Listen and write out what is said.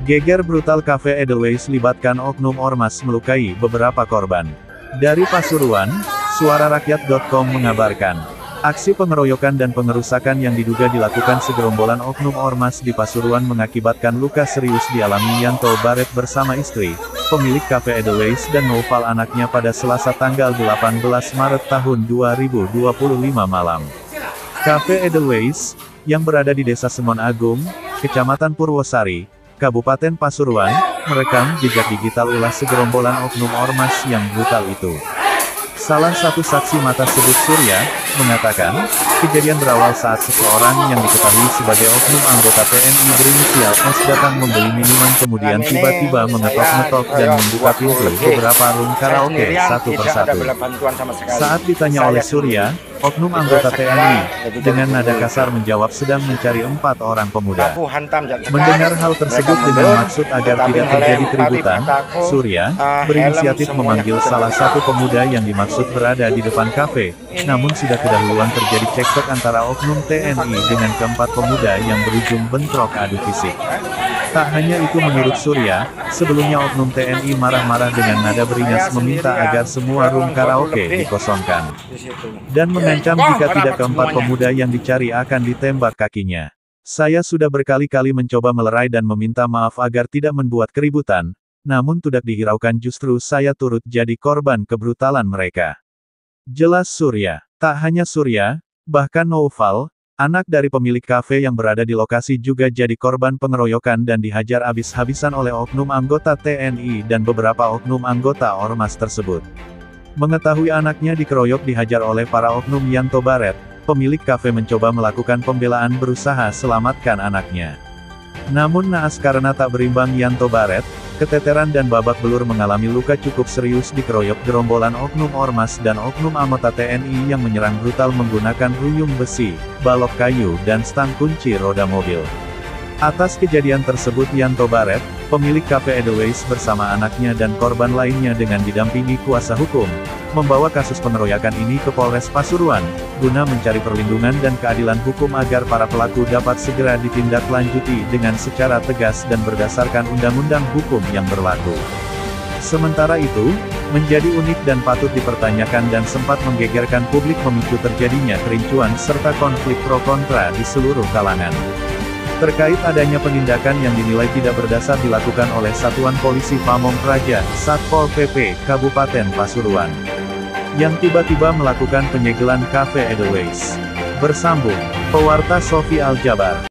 Geger brutal Cafe Edelweiss libatkan oknum ormas melukai beberapa korban. Dari Pasuruan, suararakyat.com mengabarkan, aksi pengeroyokan dan pengerusakan yang diduga dilakukan segerombolan oknum ormas di Pasuruan mengakibatkan luka serius dialami Yanto Baret bersama istri, pemilik Cafe Edelweiss dan Noval anaknya pada Selasa tanggal 18 Maret tahun 2025 malam. Cafe Edelweiss, yang berada di Desa Semon Agung, Kecamatan Purwosari, Kabupaten Pasuruan, merekam jejak digital ulah segerombolan oknum ormas yang brutal itu. Salah satu saksi mata sebut Surya, mengatakan, kejadian berawal saat seseorang yang diketahui sebagai oknum anggota TNI berinisial S datang membeli minuman kemudian tiba-tiba mengetok-ngetok dan membuka pintu beberapa room karaoke satu persatu. Saat ditanya oleh Surya, oknum anggota TNI, dengan nada kasar menjawab sedang mencari 4 orang pemuda. Mendengar hal tersebut dengan maksud agar tidak terjadi keributan, Surya berinisiatif memanggil salah satu pemuda yang dimaksud berada di depan kafe, namun sudah kedahuluan terjadi cekcok antara oknum TNI dengan keempat pemuda yang berujung bentrok adu fisik. Tak hanya itu menurut Surya, sebelumnya oknum TNI marah-marah dengan nada beringas meminta agar semua room karaoke dikosongkan. Dan mengancam jika tidak keempat pemuda yang dicari akan ditembak kakinya. Saya sudah berkali-kali mencoba melerai dan meminta maaf agar tidak membuat keributan, namun tidak dihiraukan justru saya turut jadi korban kebrutalan mereka. Jelas Surya. Tak hanya Surya, bahkan Noval, anak dari pemilik kafe yang berada di lokasi juga jadi korban pengeroyokan dan dihajar habis-habisan oleh oknum anggota TNI dan beberapa oknum anggota ormas tersebut. Mengetahui anaknya dikeroyok dihajar oleh para oknum Yanto Baret, pemilik kafe mencoba melakukan pembelaan berusaha selamatkan anaknya. Namun naas karena tak berimbang Yanto Baret, keteteran dan babak belur mengalami luka cukup serius dikeroyok gerombolan oknum ormas dan oknum anggota TNI yang menyerang brutal menggunakan ruyung besi, balok kayu dan stang kunci roda mobil. Atas kejadian tersebut Yanto Baret, pemilik Cafe Edelweiss bersama anaknya dan korban lainnya dengan didampingi kuasa hukum, membawa kasus pengeroyokan ini ke Polres Pasuruan, guna mencari perlindungan dan keadilan hukum agar para pelaku dapat segera ditindaklanjuti dengan secara tegas dan berdasarkan undang-undang hukum yang berlaku. Sementara itu, menjadi unik dan patut dipertanyakan dan sempat menggegerkan publik memicu terjadinya kerincuan serta konflik pro kontra di seluruh kalangan. Terkait adanya penindakan yang dinilai tidak berdasar dilakukan oleh Satuan Polisi Pamong Praja, Satpol PP, Kabupaten Pasuruan, yang tiba-tiba melakukan penyegelan Cafe Edelweiss. Bersambung, pewarta Sofi Aljabar.